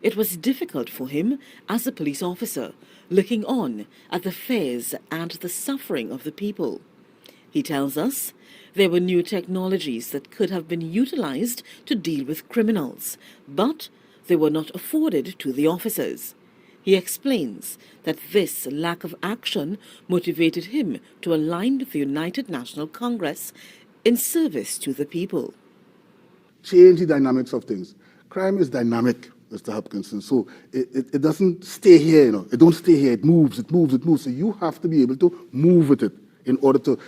It was difficult for him as a police officer, looking on at the fears and the suffering of the people. He tells us there were new technologies that could have been utilized to deal with criminals, but they were not afforded to the officers. He explains that this lack of action motivated him to align with the United National Congress in service to the people. Change the dynamics of things. Crime is dynamic, Mr. Hopkinson. So it doesn't stay here, you know. It don't stay here. It moves, it moves, it moves. So you have to be able to move with it in order to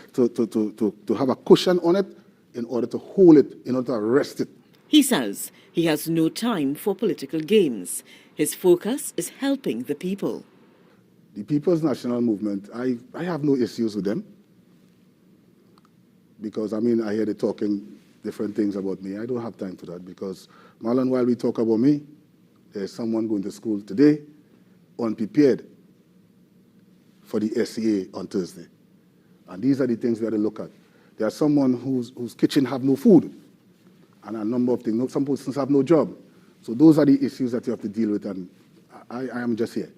have a cushion on it, in order to hold it, in order to arrest it. He says he has no time for political games. His focus is helping the people. The People's National Movement, I have no issues with them. Because, I mean, I hear they talking different things about me. I don't have time for that because, Marlon, while we talk about me, there's someone going to school today unprepared for the SCA on Thursday. And these are the things we have to look at. There's someone whose kitchen have no food and a number of things. Some persons have no job. So those are the issues that you have to deal with, and I am just here.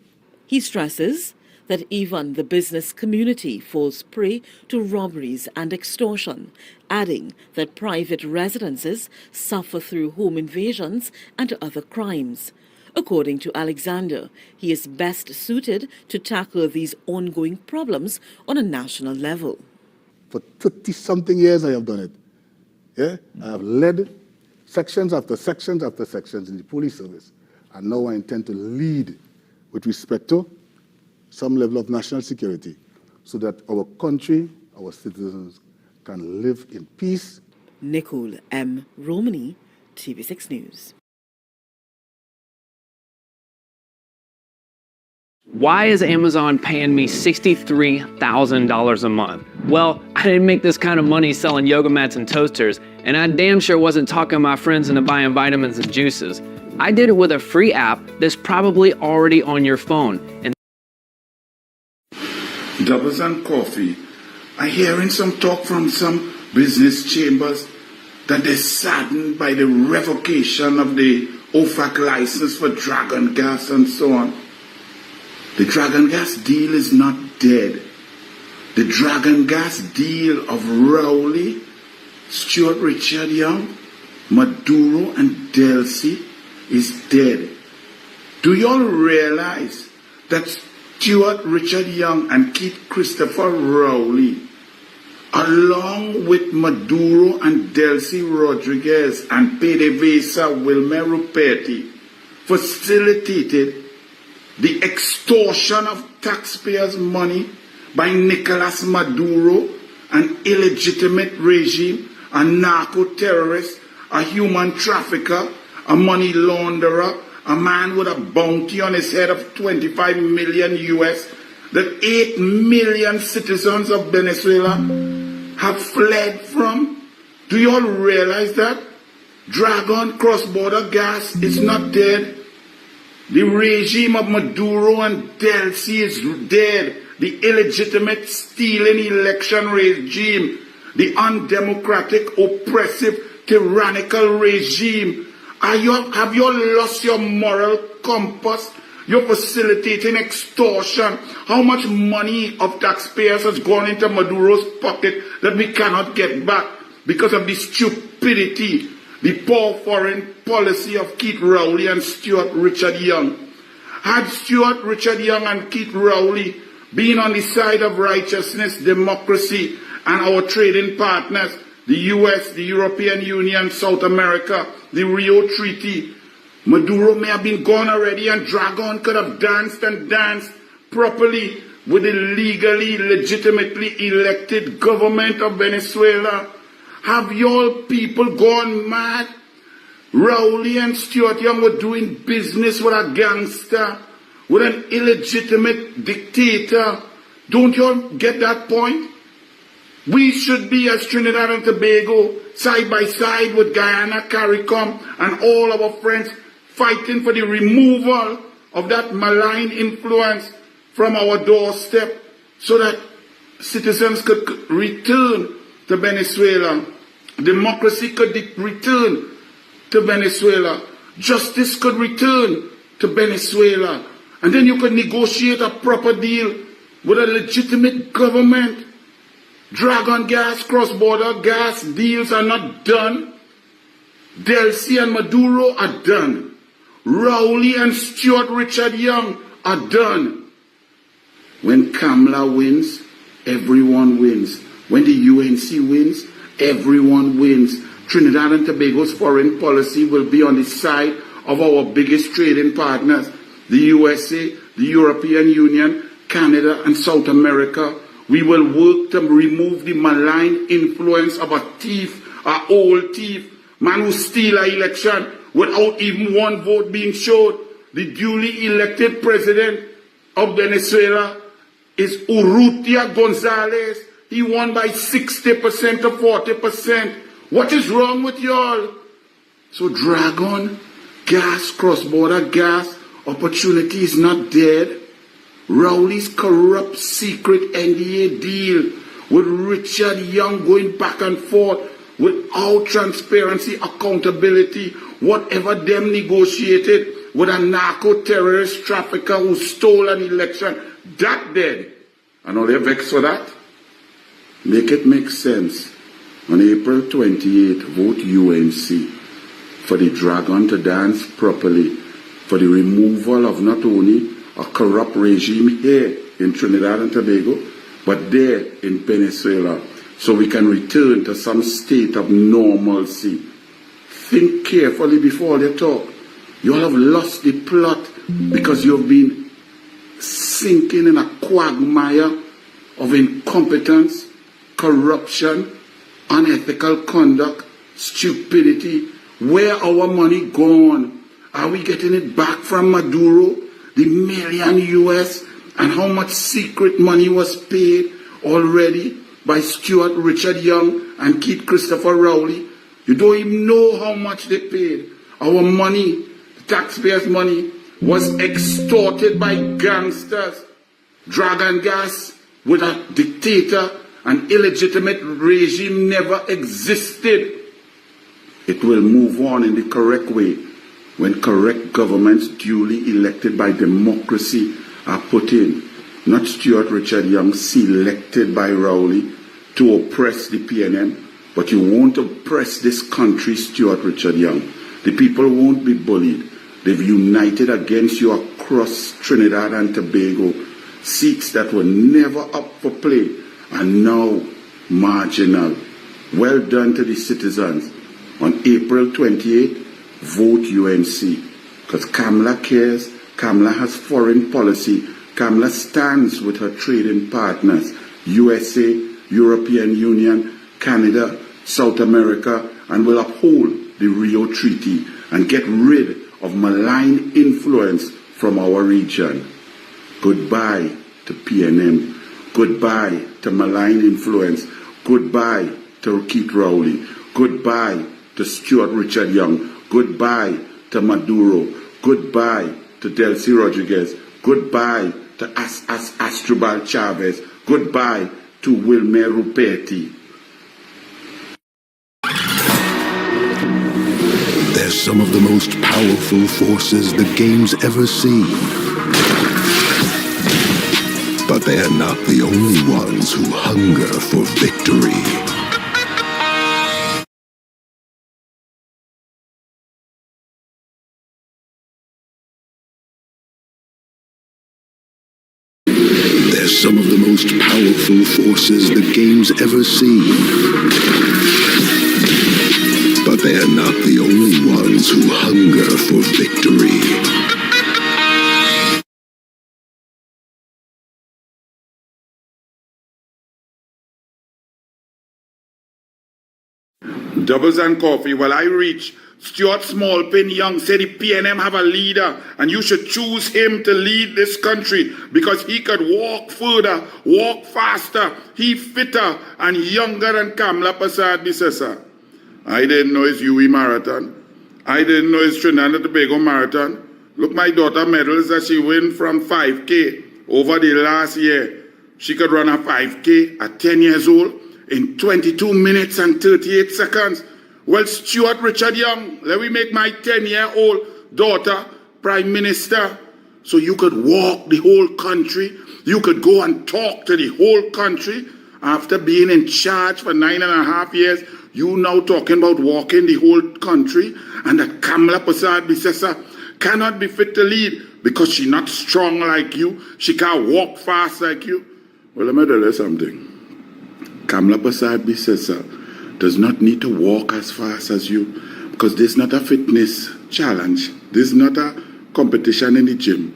He stresses that even the business community falls prey to robberies and extortion, adding that private residences suffer through home invasions and other crimes. According to Alexander, he is best suited to tackle these ongoing problems on a national level. For 30-something years I have done it. Yeah? I have led sections after sections after sections in the police service. And now I intend to lead with respect to some level of national security so that our country, our citizens, can live in peace. Nicole M. Romani, TV6 News. Why is Amazon paying me $63,000 a month? Well, I didn't make this kind of money selling yoga mats and toasters, and I damn sure wasn't talking my friends into buying vitamins and juices. I did it with a free app that's probably already on your phone. And Doubles and coffee. I'm hearing some talk from some business chambers that they're saddened by the revocation of the OFAC license for Dragon Gas and so on. The Dragon Gas deal is not dead. The Dragon Gas deal of Rowley, Stuart Richard Young, Maduro and Delcy is dead. Do y'all realize that Stuart Richard Young and Keith Christopher Rowley, along with Maduro and Delcy Rodriguez and PDVSA Wilmer Ruperti, facilitated the extortion of taxpayers' money by Nicolas Maduro, an illegitimate regime, a narco-terrorist, a human trafficker, a money launderer, a man with a bounty on his head of 25 million US, that 8 million citizens of Venezuela have fled from? Do you all realize that? Dragon cross-border gas is not dead. The regime of Maduro and Delcy is dead. The illegitimate stealing election regime, the undemocratic, oppressive, tyrannical regime. Have you lost your moral compass? You're facilitating extortion. How much money of taxpayers has gone into Maduro's pocket that we cannot get back because of the stupidity, the poor foreign policy of Keith Rowley and Stuart Richard Young? Had Stuart Richard Young and Keith Rowley been on the side of righteousness, democracy, and our trading partners, the US, the European Union, South America, the Rio Treaty, Maduro may have been gone already and Dragon could have danced and danced properly with the legally, legitimately elected government of Venezuela. Have your people gone mad? Rowley and Stuart Young were doing business with a gangster, with an illegitimate dictator. Don't you all get that point? We should be, as Trinidad and Tobago, side by side with Guyana, CARICOM, and all our friends fighting for the removal of that malign influence from our doorstep so that citizens could return to Venezuela. Democracy could return to Venezuela. Justice could return to Venezuela. And then you could negotiate a proper deal with a legitimate government. Dragon gas, cross-border gas deals are not done. Delcy and Maduro are done. Rowley and Stuart Richard Young are done. When Kamala wins, everyone wins. When the UNC wins, everyone wins. Trinidad and Tobago's foreign policy will be on the side of our biggest trading partners, the USA, the European Union, Canada, and South America. We will work to remove the malign influence of a thief, an old thief, man who steal an election without even one vote being showed. The duly elected president of Venezuela is Urrutia Gonzalez. He won by 60% to 40%. What is wrong with y'all? So Dragon gas, cross-border gas opportunity is not dead. Rowley's corrupt secret NDA deal with Richard Young going back and forth without transparency, accountability, whatever them negotiated with a narco-terrorist trafficker who stole an election, that dead. And all they vex for that? Make it make sense. On April 28th, vote UNC for the Dragon to dance properly, for the removal of not only a corrupt regime here in Trinidad and Tobago, but there in Venezuela, so we can return to some state of normalcy. Think carefully before you talk. You all have lost the plot because you've been sinking in a quagmire of incompetence, corruption, unethical conduct, stupidity. Where our money gone? Are we getting it back from Maduro? The million US, and how much secret money was paid already by Stuart Richard Young and Keith Christopher Rowley? You don't even know how much they paid. Our money, the taxpayers' money, was extorted by gangsters. Dragon gas with a dictator, an illegitimate regime never existed. It will move on in the correct way when correct governments duly elected by democracy are put in. Not Stuart Richard Young selected by Rowley to oppress the PNM, but you won't oppress this country, Stuart Richard Young. The people won't be bullied. They've united against you across Trinidad and Tobago. Seats that were never up for play are now marginal. Well done to the citizens. On April 28th, vote UNC. Because Kamala cares. Kamala has foreign policy. Kamala stands with her trading partners, USA, European Union, Canada, South America, and will uphold the Rio Treaty and get rid of malign influence from our region. Goodbye to PNM. Goodbye to malign influence. Goodbye to Keith Rowley. Goodbye to Stuart Richard Young. Goodbye to Maduro. Goodbye to Delcy Rodriguez. Goodbye to Astrobal Chavez. Goodbye to Wilmer Ruperti. They're some of the most powerful forces the game's ever seen. But they're not the only ones who hunger for victory. They're some of the most powerful forces the game's ever seen. But they're not the only ones who hunger for victory. Doubles and coffee. Well, I reach Stuart Smallpin Young said the PNM have a leader and you should choose him to lead this country because he could walk further, walk faster, he fitter and younger than Kamala Prasad Bissessa. I didn't know it's UE Marathon. I didn't know it's Trinidad and Tobago Marathon. Look, my daughter medals that she win from 5K over the last year. She could run a 5K at 10 years old in 22 minutes and 38 seconds. Well, Stuart Richard Young, let me make my 10-year-old daughter Prime Minister, so you could walk the whole country. You could go and talk to the whole country. After being in charge for 9.5 years, you now talking about walking the whole country, and that Kamala Persad-Bissessar cannot be fit to lead because she's not strong like you. She can't walk fast like you. Well, let me tell you something. Kamala Persad-Bissessar does not need to walk as fast as you, because this is not a fitness challenge. This is not a competition in the gym.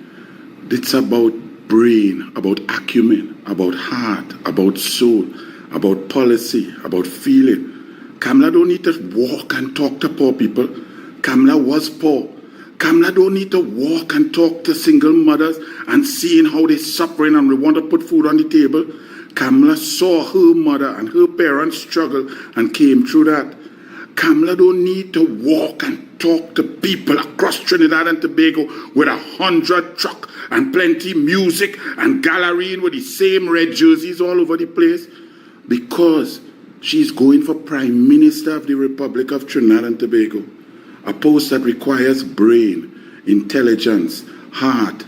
It's about brain, about acumen, about heart, about soul, about policy, about feeling. Kamala don't need to walk and talk to poor people. Kamala was poor. Kamala don't need to walk and talk to single mothers and seeing how they're suffering and we want to put food on the table. Kamala saw her mother and her parents struggle and came through that. Kamala don't need to walk and talk to people across Trinidad and Tobago with 100 truck and plenty music and gallerying with the same red jerseys all over the place, because she's going for Prime Minister of the Republic of Trinidad and Tobago, a post that requires brain, intelligence, heart,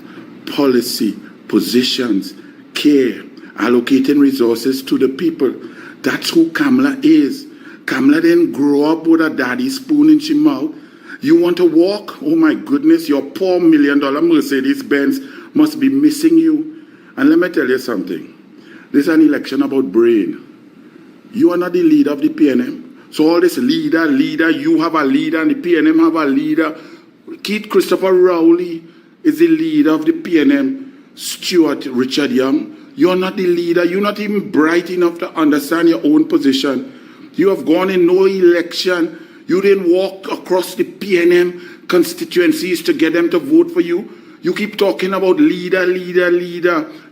policy, positions, care, allocating resources to the people. That's who Kamala is. Kamala didn't grow up with a daddy spoon in her mouth. You want to walk? Oh my goodness, your poor $1 million Mercedes-Benz must be missing you. And let me tell you something. This is an election about brain. You are not the leader of the PNM. So all this leader, you have a leader and the PNM have a leader. Keith Christopher Rowley is the leader of the PNM. Stuart Richard Young, you're not the leader. You're not even bright enough to understand your own position. You have gone in no election. You didn't walk across the PNM constituencies to get them to vote for you. You keep talking about leader.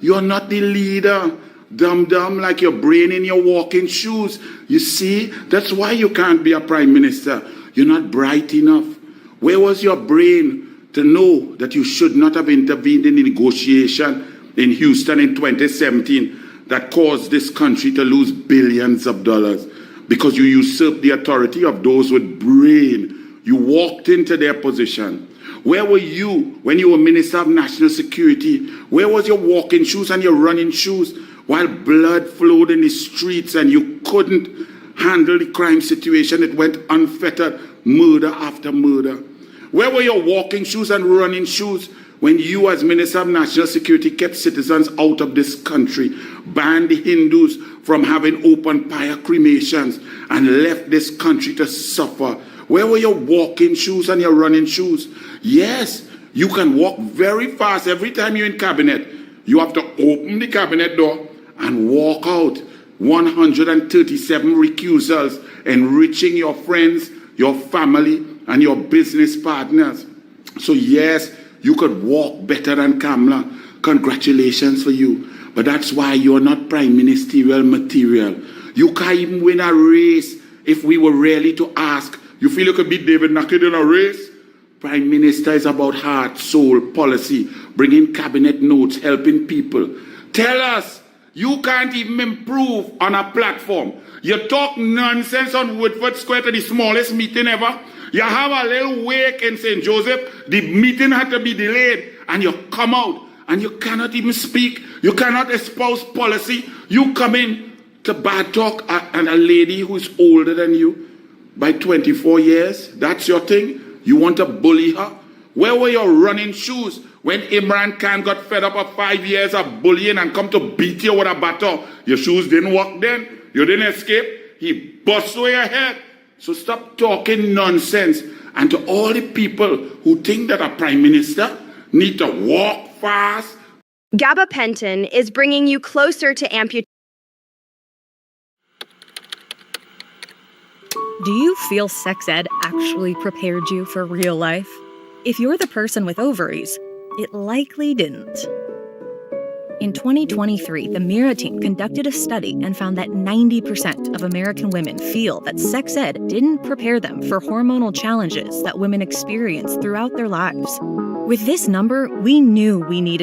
You're not the leader. Dumb like your brain in your walking shoes. You see, that's why you can't be a prime minister. You're not bright enough. Where was your brain to know that you should not have intervened in the negotiation in Houston in 2017 that caused this country to lose billions of dollars? Because you usurped the authority of those with brain. You walked into their position. Where were you when you were Minister of National Security? Where was your walking shoes and your running shoes while blood flowed in the streets and you couldn't handle the crime situation? It went unfettered, murder after murder. Where were your walking shoes and running shoes when you as Minister of National Security kept citizens out of this country, banned the Hindus from having open fire cremations, and left this country to suffer? Where were your walking shoes and your running shoes? Yes, you can walk very fast every time you're in cabinet. You have to open the cabinet door and walk out. 137 recusals, enriching your friends, your family, and your business partners. So yes, you could walk better than Kamala. Congratulations for you. But that's why you're not prime ministerial material. You can't even win a race if we were really to ask. You feel you could beat David Naked in a race? Prime Minister is about heart, soul, policy, bringing cabinet notes, helping people. Tell us, you can't even improve on a platform. You talk nonsense on Woodford Square to the smallest meeting ever. You have a little wake in St. Joseph. The meeting had to be delayed. And you come out and you cannot even speak. You cannot espouse policy. You come in to bad talk and a lady who's older than you by 24 years. That's your thing. You want to bully her? Where were your running shoes when Imran Khan got fed up of 5 years of bullying and come to beat you with a baton? Your shoes didn't work then. You didn't escape. He bust away your head. So stop talking nonsense. And to all the people who think that a prime minister need to walk fast. Gabapentin is bringing you closer to amputation. Do you feel sex ed actually prepared you for real life? If you're the person with ovaries, it likely didn't. In 2023, the MIRA team conducted a study and found that 90% of American women feel that sex ed didn't prepare them for hormonal challenges that women experience throughout their lives. With this number, we knew we needed